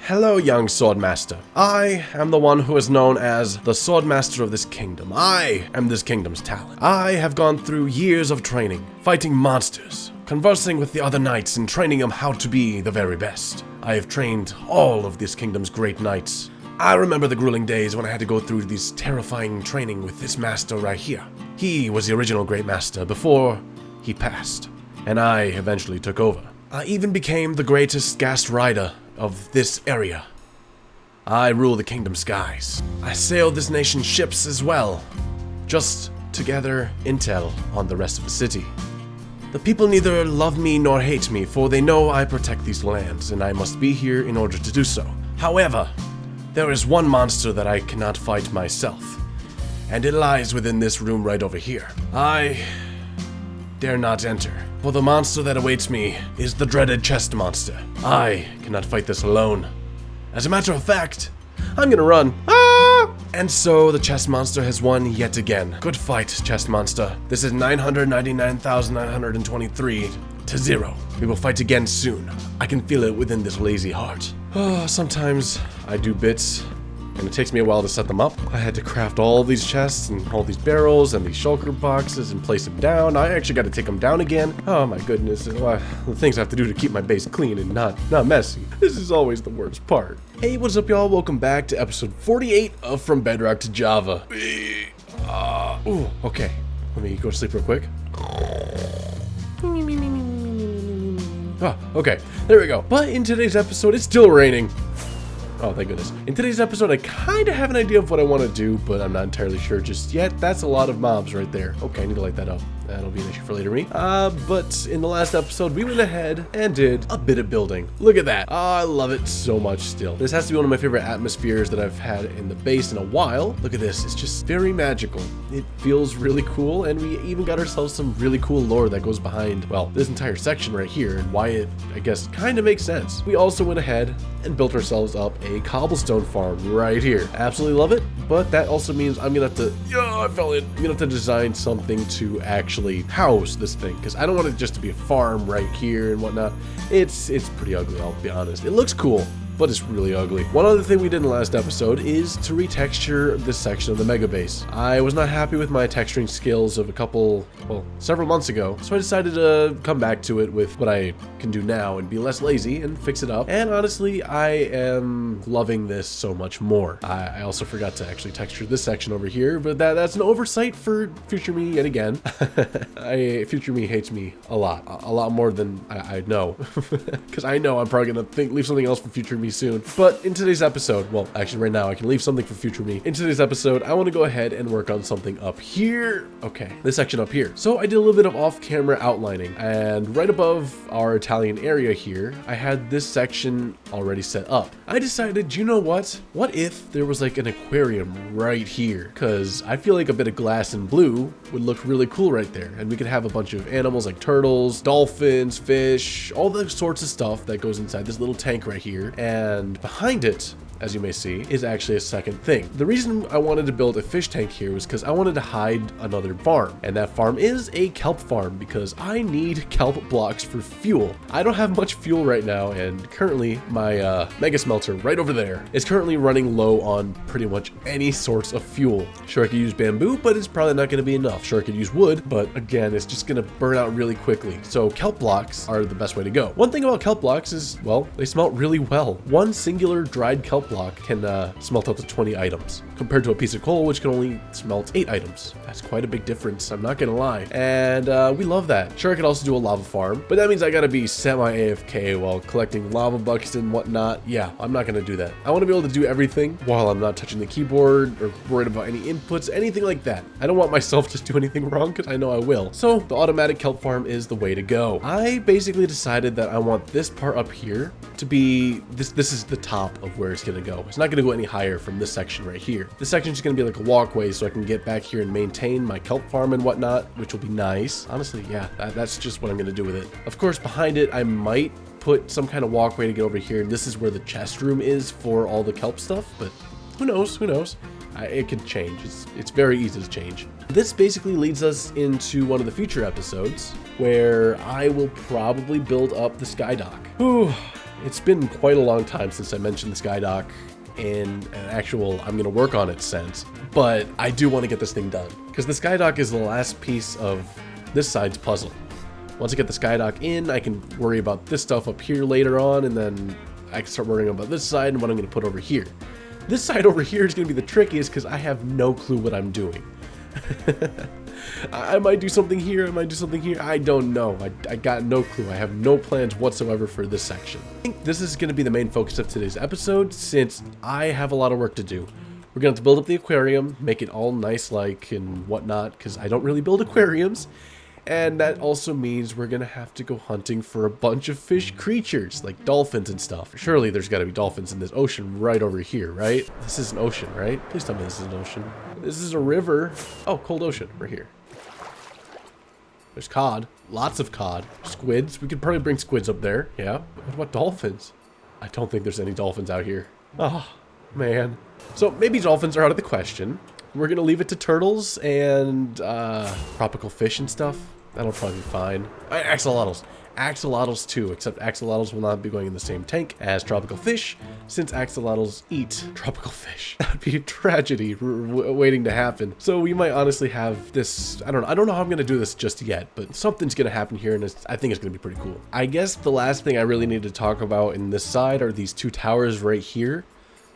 Hello, young Swordmaster. I am the one who is known as the Swordmaster of this kingdom. I am this kingdom's talent. I have gone through years of training, fighting monsters, conversing with the other knights and training them how to be the very best. I have trained all of this kingdom's great knights. I remember the grueling days when I had to go through this terrifying training with this master right here. He was the original great master before he passed, and I eventually took over. I even became the greatest ghast rider of this area. I rule the kingdom skies. I sail this nation's ships as well, just to gather intel on the rest of the city. The people neither love me nor hate me, for they know I protect these lands, and I must be here in order to do so. However, there is one monster that I cannot fight myself, and it lies within this room right over here. I dare not enter, for the monster that awaits me is the dreaded chest monster. I cannot fight this alone. As a matter of fact, I'm gonna run. Ah! And so the chest monster has won yet again. Good fight, chest monster. This is 999,923 to 0. We will fight again soon. I can feel it within this lazy heart. Sometimes I do bits, and it takes me a while to set them up. I had to craft all these chests and all these barrels and these shulker boxes and place them down. I actually got to take them down again. Oh my goodness, the things I have to do to keep my base clean and not messy. This is always the worst part. Hey, what's up y'all? Welcome back to episode 48 of From Bedrock to Java. Ooh, okay. Let me go to sleep real quick. Oh, okay, there we go. But in today's episode, it's still raining. Oh, thank goodness. In today's episode, I kind of have an idea of what I want to do, but I'm not entirely sure just yet. That's a lot of mobs right there. Okay, I need to light that up. That'll be an issue for later me. But in the last episode, we went ahead and did a bit of building. Look at that. I love it so much still. This has to be one of my favorite atmospheres that I've had in the base in a while. Look at this. It's just very magical. It feels really cool, and we even got ourselves some really cool lore that goes behind, well, this entire section right here and why it, I guess, kind of makes sense. We also went ahead and built ourselves up a cobblestone farm right here. Absolutely love it, but that also means I'm gonna have to, I'm gonna have to design something to actually house this thing, because I don't want it just to be a farm right here and whatnot. It's pretty ugly, I'll be honest. It looks cool, but it's really ugly. One other thing we did in the last episode is to retexture this section of the mega base. I was not happy with my texturing skills of several months ago, so I decided to come back to it with what I can do now and be less lazy and fix it up. And honestly, I am loving this so much more. I also forgot to actually texture this section over here, but that's an oversight for future me yet again. Future me hates me a lot more than I know, because I know I'm probably gonna leave something else for future me soon. But in today's episode, well, actually right now I can leave something for future me. In today's episode, I want to go ahead and work on something up here. Okay, this section up here. So I did a little bit of off-camera outlining, and right above our Italian area here, I had this section already set up. I decided, you know what? What if there was like an aquarium right here? Because I feel like a bit of glass and blue would look really cool right there, and we could have a bunch of animals like turtles, dolphins, fish, all the sorts of stuff that goes inside this little tank right here. And behind it, as you may see, is actually a second thing. The reason I wanted to build a fish tank here was because I wanted to hide another farm, and that farm is a kelp farm because I need kelp blocks for fuel. I don't have much fuel right now, and currently my mega smelter right over there is currently running low on pretty much any sorts of fuel. Sure, I could use bamboo, but it's probably not going to be enough. Sure, I could use wood, but again, it's just going to burn out really quickly. So kelp blocks are the best way to go. One thing about kelp blocks is, well, they smelt really well. One singular dried kelp block can smelt up to 20 items, compared to a piece of coal, which can only smelt 8 items. That's quite a big difference, I'm not gonna lie. And we love that. Sure, I could also do a lava farm, but that means I gotta be semi-AFK while collecting lava buckets and whatnot. Yeah, I'm not gonna do that. I wanna be able to do everything while I'm not touching the keyboard or worried about any inputs, anything like that. I don't want myself to do anything wrong, because I know I will. So the automatic kelp farm is the way to go. I basically decided that I want this part up here to be, this is the top of where it's gonna go. It's not gonna go any higher from this section right here. This section is gonna be like a walkway so I can get back here and maintain my kelp farm and whatnot, which will be nice. Honestly, yeah, that's just what I'm gonna do with it. Of course, behind it, I might put some kind of walkway to get over here, and this is where the chest room is for all the kelp stuff, but who knows, who knows? It can change. It's very easy to change. This basically leads us into one of the future episodes where I will probably build up the sky dock. Whew. It's been quite a long time since I mentioned the sky dock in an actual I'm gonna work on it sense, but I do want to get this thing done because the sky dock is the last piece of this side's puzzle. Once I get the sky dock in, I can worry about this stuff up here later on, and then I can start worrying about this side and what I'm going to put over here. This side over here is going to be the trickiest because I have no clue what I'm doing. I might do something here, I might do something here, I don't know. I got no clue. I have no plans whatsoever for this section. I think this is going to be the main focus of today's episode since I have a lot of work to do. We're going to have to build up the aquarium, make it all nice-like and whatnot, because I don't really build aquariums. And that also means we're going to have to go hunting for a bunch of fish creatures, like dolphins and stuff. Surely there's got to be dolphins in this ocean right over here, right? This is an ocean, right? Please tell me this is an ocean. This is a river. Oh, cold ocean. We're here. There's cod. Lots of cod. Squids. We could probably bring squids up there. Yeah. What about dolphins? I don't think there's any dolphins out here. Oh, man. So maybe dolphins are out of the question. We're going to leave it to turtles and tropical fish and stuff. That'll probably be fine. Axolotls. Axolotls too, except axolotls will not be going in the same tank as tropical fish, since axolotls eat tropical fish. That would be a tragedy waiting to happen. So we might honestly have this, I don't know how I'm going to do this just yet, but something's going to happen here, and I think it's going to be pretty cool. I guess the last thing I really need to talk about in this side are these two towers right here.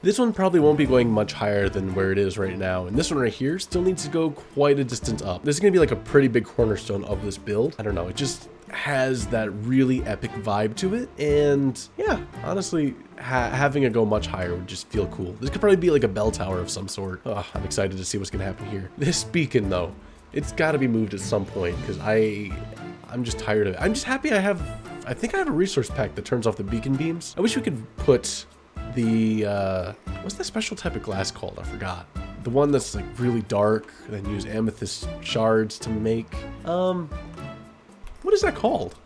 This one probably won't be going much higher than where it is right now, and this one right here still needs to go quite a distance up. This is going to be like a pretty big cornerstone of this build. I don't know, it just has that really epic vibe to it, and yeah, honestly, having it go much higher would just feel cool. This could probably be like a bell tower of some sort. Oh, I'm excited to see what's going to happen here. This beacon, though, it's got to be moved at some point, because I'm just tired of it. I'm just happy I think I have a resource pack that turns off the beacon beams. I wish we could put the what's that special type of glass called? I forgot. The one that's like really dark, then use amethyst shards to make. What is that called?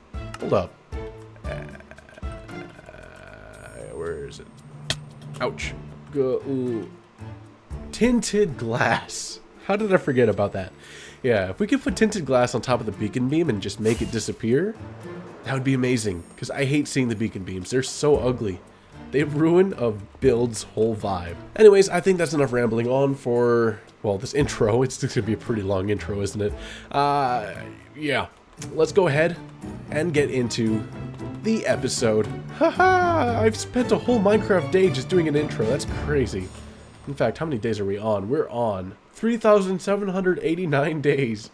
Hold up. Where is it? Ouch. Ooh. Tinted glass. How did I forget about that? Yeah, if we could put tinted glass on top of the beacon beam and just make it disappear, that would be amazing. Because I hate seeing the beacon beams. They're so ugly. They ruin a build's whole vibe. Anyways, I think that's enough rambling on for, well, this intro. It's going to be a pretty long intro, isn't it? Yeah. Let's go ahead and get into the episode. Haha! I've spent a whole Minecraft day just doing an intro. That's crazy. In fact, how many days are we on? We're on 3,789 days.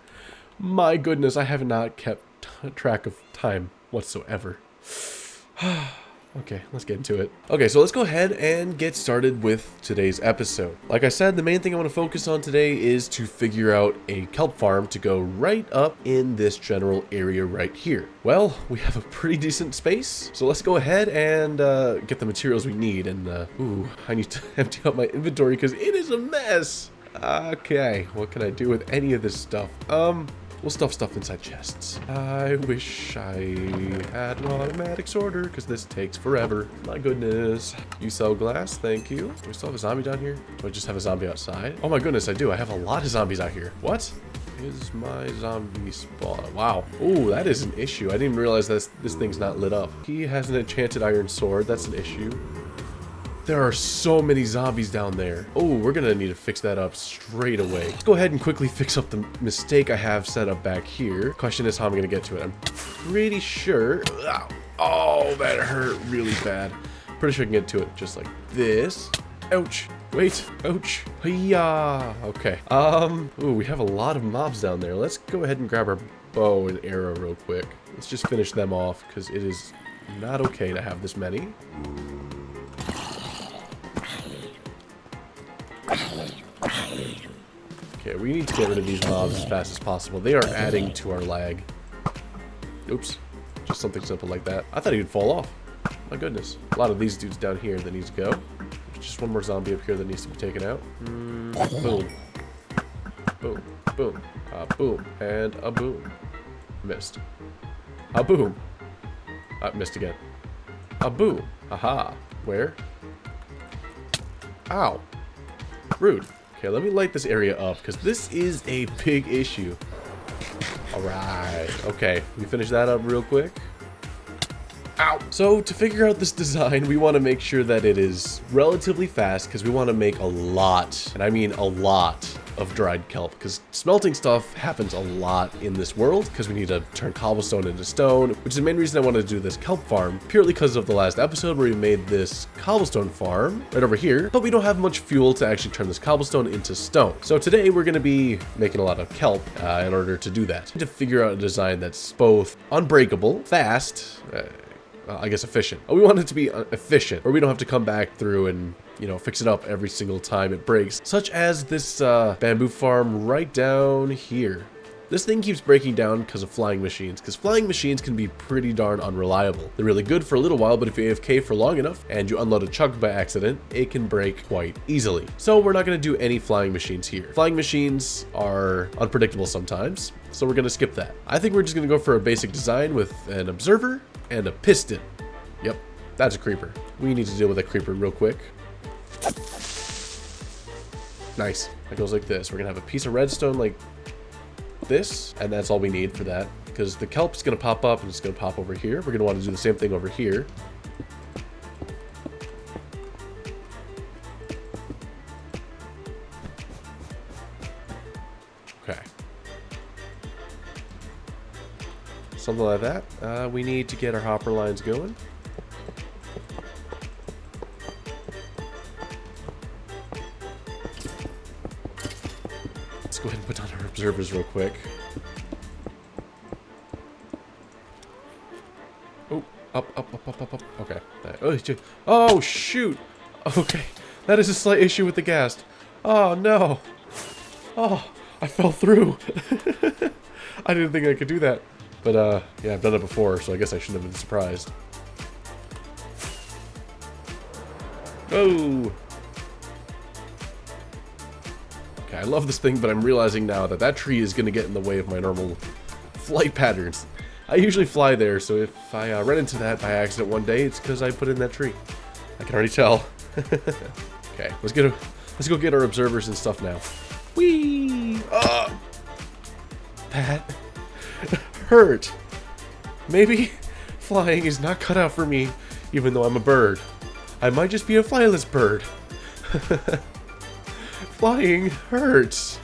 My goodness, I have not kept track of time whatsoever. Okay, let's get into it. Okay, so let's go ahead and get started with today's episode. Like I said, the main thing I want to focus on today is to figure out a kelp farm to go right up in this general area right here. Well, we have a pretty decent space, so let's go ahead and get the materials we need. And, ooh, I need to empty out my inventory because it is a mess. Okay, what can I do with any of this stuff? We'll stuff stuff inside chests. I wish I had an automatic sorter, because this takes forever. My goodness. You sell glass, thank you. Do we still have a zombie down here? Do I just have a zombie outside? Oh my goodness, I do. I have a lot of zombies out here. What is my zombie spawn? Wow. Oh, that is an issue. I didn't even realize this thing's not lit up. He has an enchanted iron sword. That's an issue. There are so many zombies down there. Oh, we're gonna need to fix that up straight away. Let's go ahead and quickly fix up the mistake I have set up back here. Question is how I'm gonna get to it. I'm pretty sure. Oh, that hurt really bad. Pretty sure I can get to it just like this. Ouch. Wait. Ouch. Hiya. Okay. Ooh, we have a lot of mobs down there. Let's go ahead and grab our bow and arrow real quick. Let's just finish them off because it is not okay to have this many. Okay, we need to get rid of these mobs as fast as possible. They are adding to our lag. Oops. Just something simple like that. I thought he would fall off. My goodness. A lot of these dudes down here that need to go. There's just one more zombie up here that needs to be taken out. Boom. Boom. Boom. Boom. And a boom. Missed. A boom. Missed again. A boom. Aha. Where? Ow. Rude. Okay, let me light this area up, because this is a big issue. Alright. Okay, we finish that up real quick. Ow! So to figure out this design, we want to make sure that it is relatively fast because we want to make a lot, and I mean a lot, of dried kelp, because smelting stuff happens a lot in this world because we need to turn cobblestone into stone, which is the main reason I wanted to do this kelp farm, purely because of the last episode where we made this cobblestone farm right over here, but we don't have much fuel to actually turn this cobblestone into stone. So today we're going to be making a lot of kelp in order to do that, to figure out a design that's both unbreakable, fast, I guess efficient. We want it to be efficient, or we don't have to come back through and, you know, fix it up every single time it breaks, such as this bamboo farm right down here. This thing keeps breaking down because of flying machines, because flying machines can be pretty darn unreliable. They're really good for a little while, but if you AFK for long enough and you unload a chunk by accident, it can break quite easily. So we're not going to do any flying machines here. Flying machines are unpredictable sometimes, so we're going to skip that. I think we're just going to go for a basic design with an observer and a piston. Yep, that's a creeper. We need to deal with a creeper real quick. Nice. It goes like this. We're gonna have a piece of redstone like this, and that's all we need for that, because the kelp's gonna pop up and it's gonna pop over here. We're gonna want to do the same thing over here. Okay. Something like that. We need to get our hopper lines going. Let's go ahead and put on our observers real quick. Oh, up. Okay. Oh, shoot. Okay. That is a slight issue with the ghast. Oh, no. Oh, I fell through. I didn't think I could do that. But, yeah, I've done it before, so I guess I shouldn't have been surprised. Oh! Okay, I love this thing, but I'm realizing now that that tree is going to get in the way of my normal flight patterns. I usually fly there, so if I run into that by accident one day, it's because I put in that tree. I can already tell. Okay, let's go get our observers and stuff now. Whee! That hurt. Maybe flying is not cut out for me, even though I'm a bird. I might just be a flyless bird. Flying hurts.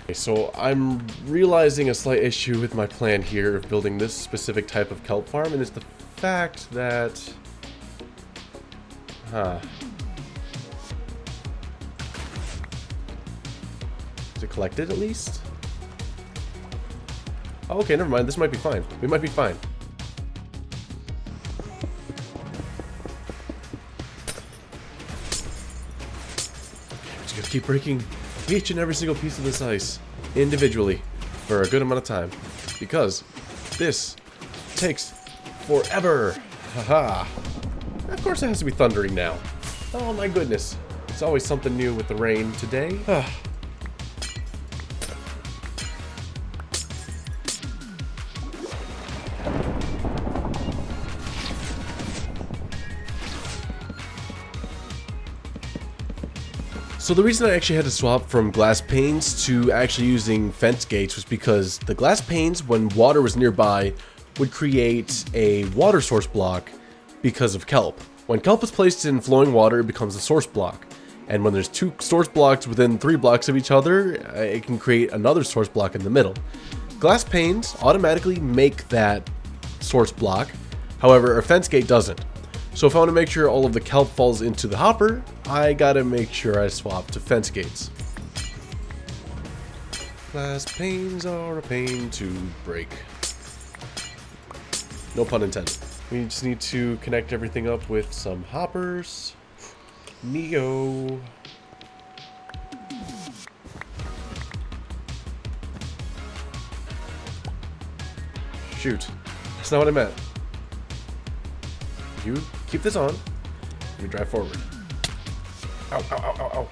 Okay, so I'm realizing a slight issue with my plan here of building this specific type of kelp farm, and it's the fact that... Is it collected at least? Oh, okay, never mind. This might be fine. We might be fine. Just gotta keep breaking each and every single piece of this ice individually for a good amount of time, because this takes forever. Haha. Of course it has to be thundering now. Oh my goodness. It's always something new with the rain today. So the reason I actually had to swap from glass panes to actually using fence gates was because the glass panes, when water was nearby, would create a water source block because of kelp. When kelp is placed in flowing water, it becomes a source block. And when there's two source blocks within 3 blocks of each other, it can create another source block in the middle. Glass panes automatically make that source block, however, a fence gate doesn't. So if I want to make sure all of the kelp falls into the hopper, I gotta make sure I swap to fence gates. Glass panes are a pain to break. No pun intended. We just need to connect everything up with some hoppers. Neo. Shoot. That's not what I meant. You keep this on. Let me drive forward. Ow, ow, ow, ow, ow.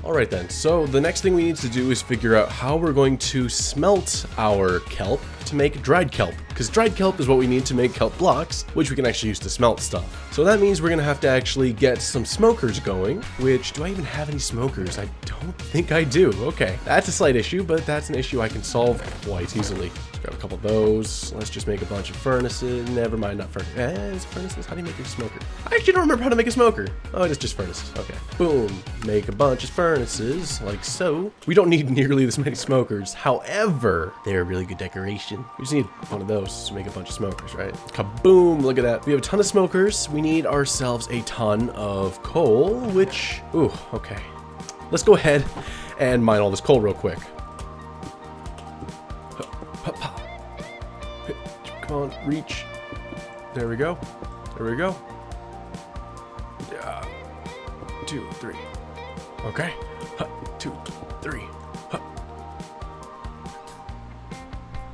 Alright then, so the next thing we need to do is figure out how we're going to smelt our kelp to make dried kelp. because dried kelp is what we need to make kelp blocks, which we can actually use to smelt stuff. So that means we're gonna have to actually get some smokers going, which, do I even have any smokers? I don't think I do. Okay, that's a slight issue, but that's an issue I can solve quite easily. Let's grab a couple of those. Let's just make a bunch of furnaces. Never mind, not furnaces. Furnaces? How do you make a smoker? I actually don't remember how to make a smoker. Oh, it is just furnaces. Okay. Boom. Make a bunch of furnaces, like so. We don't need nearly this many smokers. However, they're a really good decoration. We just need one of those to make a bunch of smokers, right? Kaboom. Look at that. We have a ton of smokers. We need ourselves a ton of coal, which... Ooh, okay. Let's go ahead and mine all this coal real quick. Come on, reach. There we go. There we go. 2, 3. Okay. 2, 3.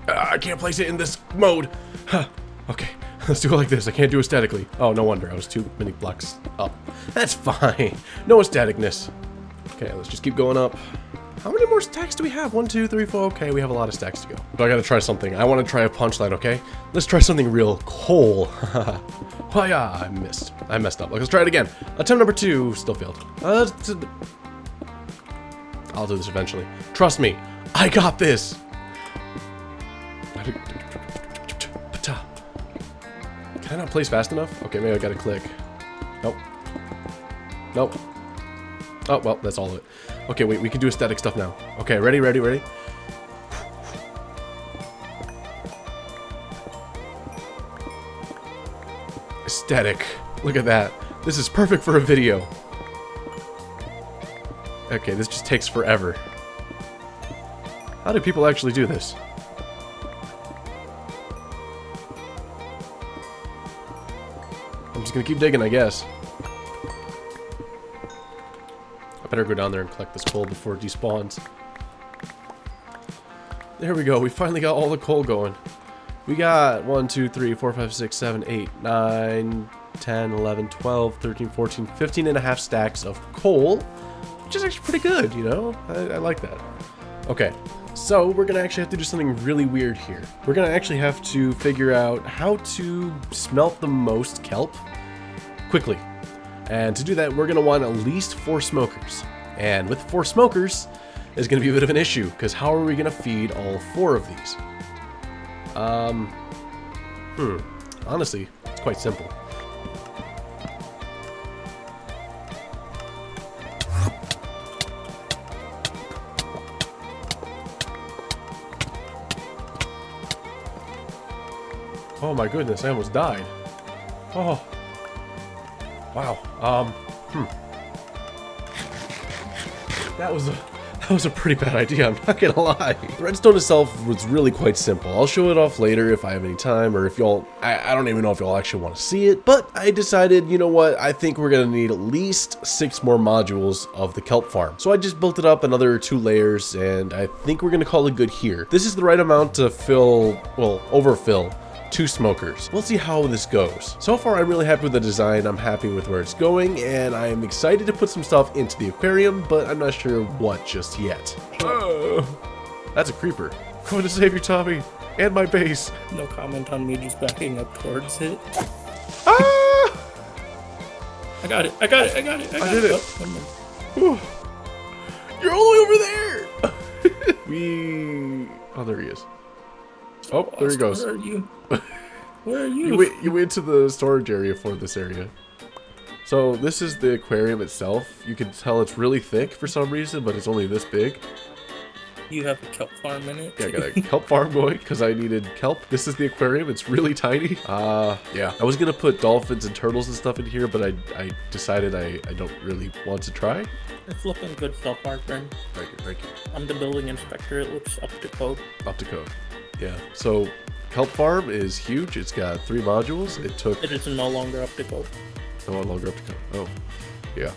I can't place it in this mode. Okay. Let's do it like this. I can't do it statically. Oh, no wonder. I was too many blocks up. That's fine. No staticness. Okay, let's just keep going up. How many more stacks do we have? 1, 2, 3, 4. Okay, we have a lot of stacks to go. But I gotta try something. I want to try a punchline, okay? Let's try something real. Coal. Oh yeah, I missed. I messed up. Let's try it again. Attempt number 2 still failed. I'll do this eventually. Trust me. I got this. Can I not place fast enough? Okay, maybe I gotta click. Nope. Nope. Oh, well, that's all of it. Okay, wait, we can do aesthetic stuff now. Okay, ready, ready, ready? Aesthetic. Look at that. This is perfect for a video. Okay, this just takes forever. How do people actually do this? I'm just gonna keep digging, I guess. I better go down there and collect this coal before it despawns. There we go. We finally got all the coal going. We got 1, 2, 3, 4, 5, 6, 7, 8, 9, 10, 11, 12, 13, 14, 15 and a half stacks of coal, which is actually pretty good, you know? I like that. Okay, so we're gonna actually have to do something really weird here. We're gonna actually have to figure out how to smelt the most kelp quickly. And to do that, we're gonna want at least 4 smokers. And with 4 smokers, is gonna be a bit of an issue, because how are we gonna feed all 4 of these? Honestly, it's quite simple. Oh my goodness, I almost died. Oh. Wow. That was a pretty bad idea, I'm not gonna lie. The redstone itself was really quite simple. I'll show it off later if I have any time, or if y'all, I don't even know if y'all actually want to see it, but I decided, you know what, I think we're gonna need at least 6 more modules of the kelp farm. So I just built it up another 2 layers, and I think we're gonna call it good here. This is the right amount to fill, well, overfill 2 smokers. We'll see how this goes. So far, I'm really happy with the design. I'm happy with where it's going, and I'm excited to put some stuff into the aquarium, but I'm not sure what just yet. That's a creeper. Going to save you, Tommy, and my base. No comment on me just backing up towards it. Ah! I got it. I did it. Oh, You're all the way over there. Oh, there he is. Oh, there he goes. Where are you? Where are you? You went to the storage area for this area. So this is the aquarium itself. You can tell it's really thick for some reason, but it's only this big. You have a kelp farm in it? Yeah, I got a kelp farm going because I needed kelp. This is the aquarium. It's really tiny. Yeah. I was going to put dolphins and turtles and stuff in here, but I decided I don't really want to try. It's looking good so far, friend. Thank you. I'm the building inspector. It looks up to code. Up to code. Yeah. So kelp farm is huge. It's got 3 modules. It is no longer up to code. No longer up to code. Oh, yeah.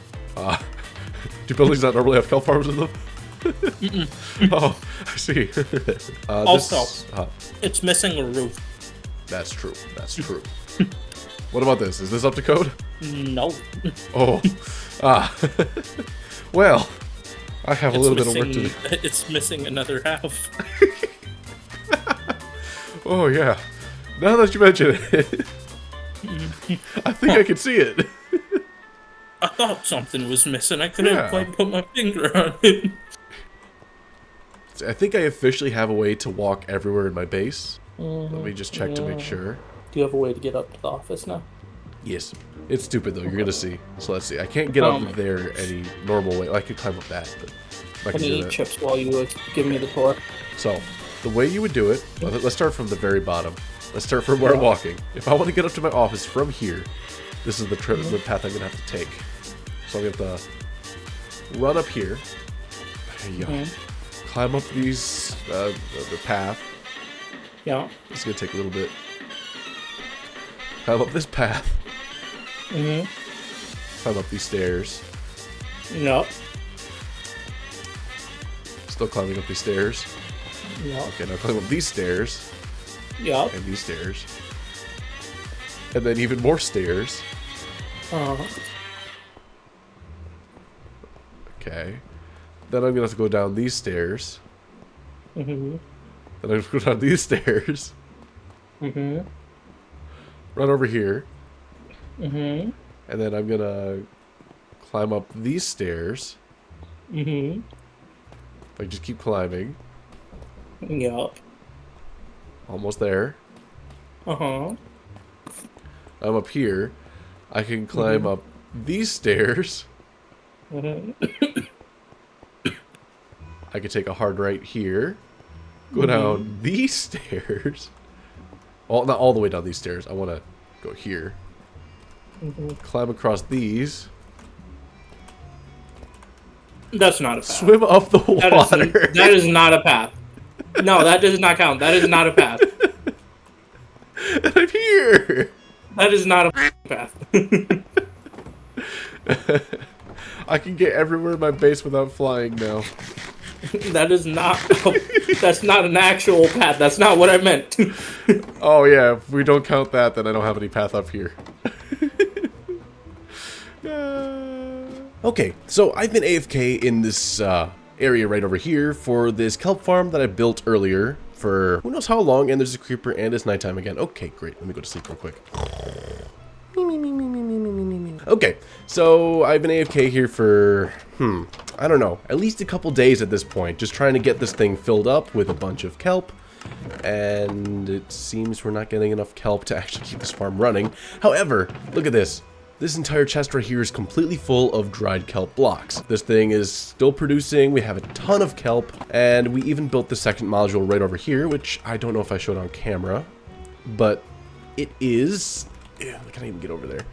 Do buildings not normally have kelp farms in them? Oh, I see. Also, it's missing a roof. That's true. What about this? Is this up to code? No. Oh. Well, I have a little bit of work to do. It's missing another half. Oh, yeah. Now that you mention it, I think I can see it. I thought something was missing. I couldn't quite put my finger on it. I think I officially have a way to walk everywhere in my base. Let me just check to make sure. Do you have a way to get up to the office now? Yes. It's stupid though, you're gonna see. So let's see. I can't get up there any normal way. I could climb up that, but I can eat chips while you give me the tour. So, the way you would do it, let's start from the very bottom. Let's start from where I'm walking. If I want to get up to my office from here, this is the path I'm gonna have to take. So I'm gonna have to run up here. There you go. Climb up these, the path. Yeah. This is gonna take a little bit. Climb up this path. Climb up these stairs. Yep. Still climbing up these stairs. Yep. Okay, now climb up these stairs. Yep. And these stairs. And then even more stairs. Okay. Then I'm gonna have to go down these stairs. Then I'm gonna go down these stairs. Run over here. And then I'm gonna climb up these stairs. If I just keep climbing. Yep. Almost there. I'm up here. I can climb up these stairs. I could take a hard right here. Go down these stairs. Well, not all the way down these stairs. I want to go here. Climb across these. That's not a path. Swim up the water. That is not a path. No, that does not count. That is not a path. And I'm here. That is not a path. I can get everywhere in my base without flying now. That is not. That's not an actual path. That's not what I meant. Oh yeah, if we don't count that, then I don't have any path up here. Okay, so I've been AFK in this area right over here for this kelp farm that I built earlier for who knows how long, and there's a creeper and it's nighttime again. Okay, great. Let me go to sleep real quick. Okay, so I've been AFK here for, I don't know, at least a couple days at this point, just trying to get this thing filled up with a bunch of kelp, and it seems we're not getting enough kelp to actually keep this farm running. However, look at this. This entire chest right here is completely full of dried kelp blocks. This thing is still producing, we have a ton of kelp, and we even built the second module right over here, which I don't know if I showed on camera, but it is... I can't even get over there.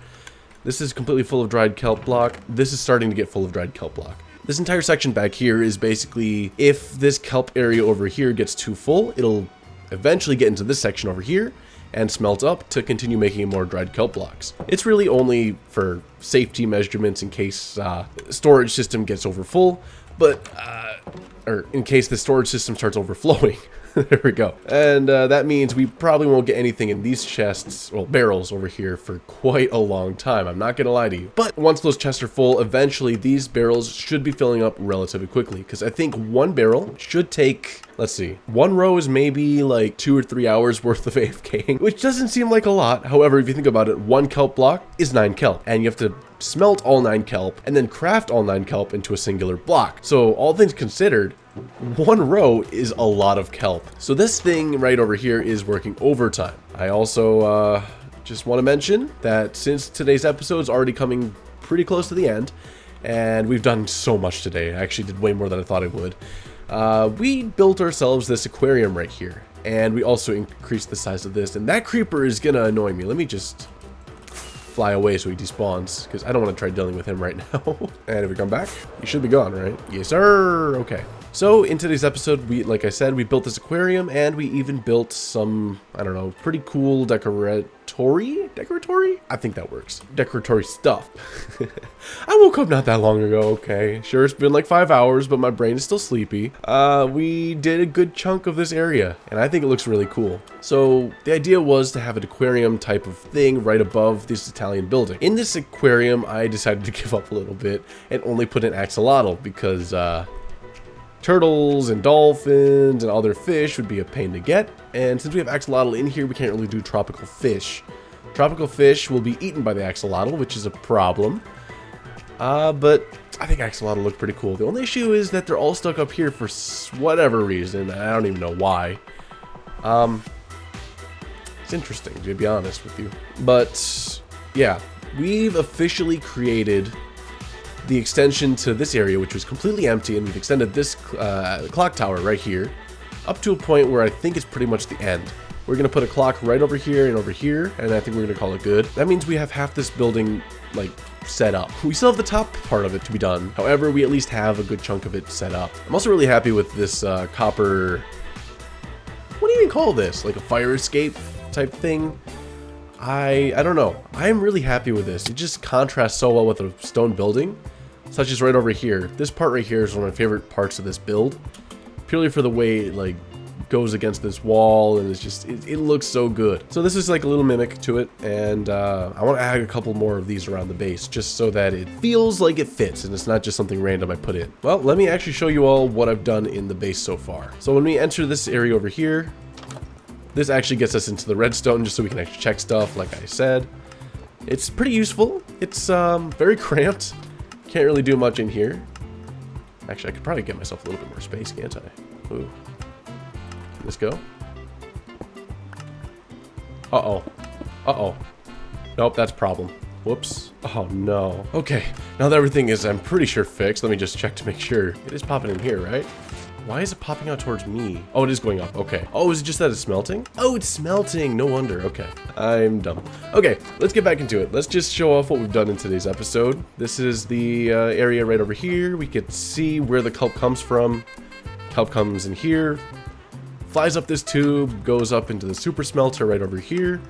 This is completely full of dried kelp block. This is starting to get full of dried kelp block. This entire section back here is basically, if this kelp area over here gets too full, it'll eventually get into this section over here and smelt up to continue making more dried kelp blocks. It's really only for safety measurements in case storage system gets over full, but or in case the storage system starts overflowing. There we go. And that means we probably won't get anything in these chests, well, barrels over here for quite a long time. I'm not gonna lie to you. But once those chests are full, eventually these barrels should be filling up relatively quickly, because I think one barrel should take, let's see, one row is maybe like 2 or 3 hours worth of AFKing, which doesn't seem like a lot. However, if you think about it, one kelp block is 9 kelp, and you have to smelt all 9 kelp and then craft all 9 kelp into a singular block. So all things considered, one row is a lot of kelp. So this thing right over here is working overtime. I also just want to mention that since today's episode is already coming pretty close to the end, and we've done so much today, I actually did way more than I thought I would, we built ourselves this aquarium right here, and we also increased the size of this, and that creeper is gonna annoy me. Let me just fly away so he despawns, because I don't want to try dealing with him right now. And if we come back, he should be gone, right? Yes, sir. Okay. So in today's episode, like I said, we built this aquarium, and we even built some, I don't know, pretty cool decoratory? I think that works. Decoratory stuff. I woke up not that long ago, okay. Sure, it's been like 5 hours, but my brain is still sleepy. We did a good chunk of this area, and I think it looks really cool. So the idea was to have an aquarium type of thing right above this Italian building. In this aquarium, I decided to give up a little bit and only put an axolotl because, turtles and dolphins and other fish would be a pain to get. And since we have axolotl in here, we can't really do tropical fish. Tropical fish will be eaten by the axolotl, which is a problem. But I think axolotl look pretty cool. The only issue is that they're all stuck up here for whatever reason. I don't even know why. It's interesting, to be honest with you. But yeah, we've officially created the extension to this area, which was completely empty, and we've extended this clock tower right here up to a point where I think it's pretty much the end. We're gonna put a clock right over here, and I think we're gonna call it good. That means we have half this building like set up. We still have the top part of it to be done. However, we at least have a good chunk of it set up. I'm also really happy with this copper, what do you even call this? Like a fire escape type thing? I don't know. I'm really happy with this. It just contrasts so well with a stone building, such as right over here. This part right here is one of my favorite parts of this build, purely for the way it like goes against this wall, and it's just it looks so good. So this is like a little mimic to it, and I want to add a couple more of these around the base just so that it feels like it fits and it's not just something random I put in. Well, let me actually show you all what I've done in the base so far. So when we enter this area over here, this actually gets us into the redstone just so we can actually check stuff, like I said. It's pretty useful. It's very cramped. Can't really do much in here. Actually, I could probably get myself a little bit more space, can't I? Ooh. Let's go. Uh-oh. Uh-oh. Nope, that's a problem. Whoops. Oh, no. Okay, now that everything is, I'm pretty sure, fixed, let me just check to make sure. It is popping in here, right? Why is it popping out towards me? Oh, it is going up. Okay. Oh, is it just that it's smelting? Oh, it's smelting. No wonder. Okay. I'm dumb. Okay, let's get back into it. Let's just show off what we've done in today's episode. This is the area right over here. We can see where the kelp comes from. Kelp comes in here, flies up this tube, goes up into the super smelter right over here.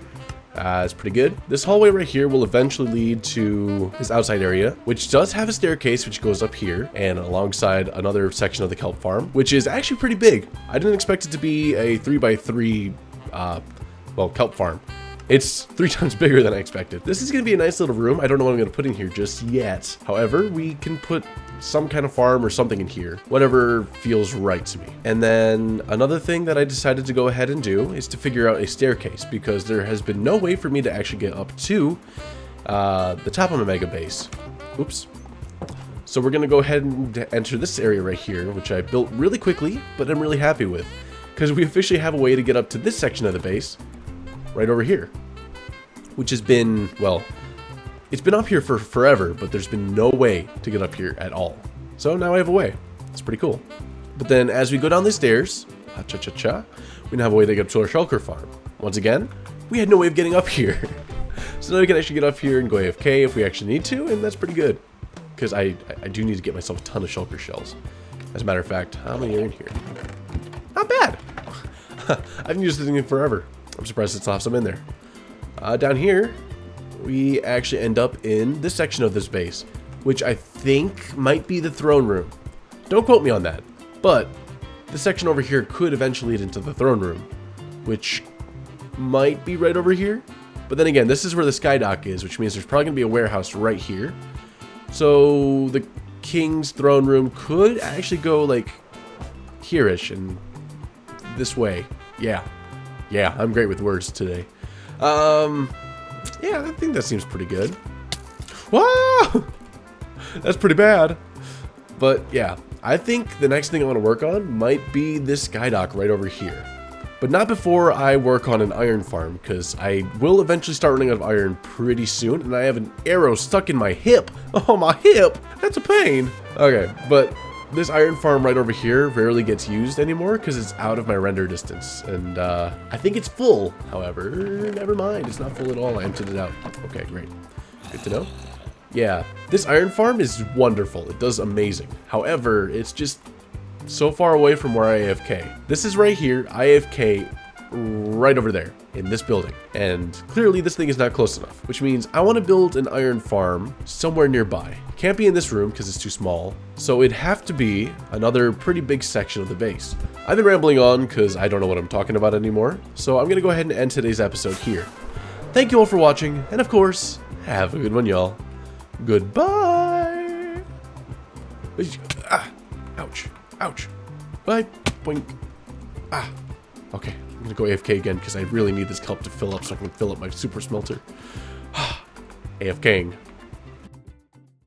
It's pretty good. This hallway right here will eventually lead to this outside area, which does have a staircase which goes up here and alongside another section of the kelp farm, which is actually pretty big. I didn't expect it to be a 3x3 well, kelp farm. It's 3 times bigger than I expected. This is going to be a nice little room. I don't know what I'm going to put in here just yet. However, we can put some kind of farm or something in here, whatever feels right to me. And then another thing that I decided to go ahead and do is to figure out a staircase, because there has been no way for me to actually get up to the top of my mega base. Oops. So we're going to go ahead and enter this area right here, which I built really quickly, but I'm really happy with, because we officially have a way to get up to this section of the base right over here, which has been, well, it's been up here for forever, but there's been no way to get up here at all. So now I have a way. It's pretty cool. But then as we go down the stairs, we now have a way to get up to our shulker farm. Once again, we had no way of getting up here. So now we can actually get up here and go AFK if we actually need to, and that's pretty good. Because I do need to get myself a ton of shulker shells. As a matter of fact, how many are in here? Not bad. I haven't used this thing in forever. I'm surprised it still have some in there. Down here, we actually end up in this section of this base, which I think might be the throne room. Don't quote me on that, but this section over here could eventually lead into the throne room, which might be right over here. But then again, this is where the skydock is, which means there's probably going to be a warehouse right here. So the king's throne room could actually go like here-ish and this way. Yeah, I'm great with words today. Yeah, I think that seems pretty good. Whoa! That's pretty bad. But yeah, I think the next thing I want to work on might be this skydock right over here. But not before I work on an iron farm, because I will eventually start running out of iron pretty soon, and I have an arrow stuck in my hip. Oh, my hip! That's a pain. Okay, but this iron farm right over here rarely gets used anymore because it's out of my render distance, and I think it's full. However, never mind, it's not full at all. I emptied it out. Okay, great. Good to know. Yeah, this iron farm is wonderful. It does amazing. However, it's just so far away from where I AFK. This is right here, AFK right over there in this building, and clearly this thing is not close enough, which means I want to build an iron farm somewhere nearby. Can't be in this room because it's too small, so it'd have to be another pretty big section of the base. I've been rambling on because I don't know what I'm talking about anymore, so I'm going to go ahead and end today's episode here. Thank you all for watching, and of course, have a good one, y'all. Goodbye! Ouch. Ouch. Bye. Boing. Ah. Okay. I'm gonna go AFK again because I really need this kelp to fill up so I can fill up my super smelter. AFKing.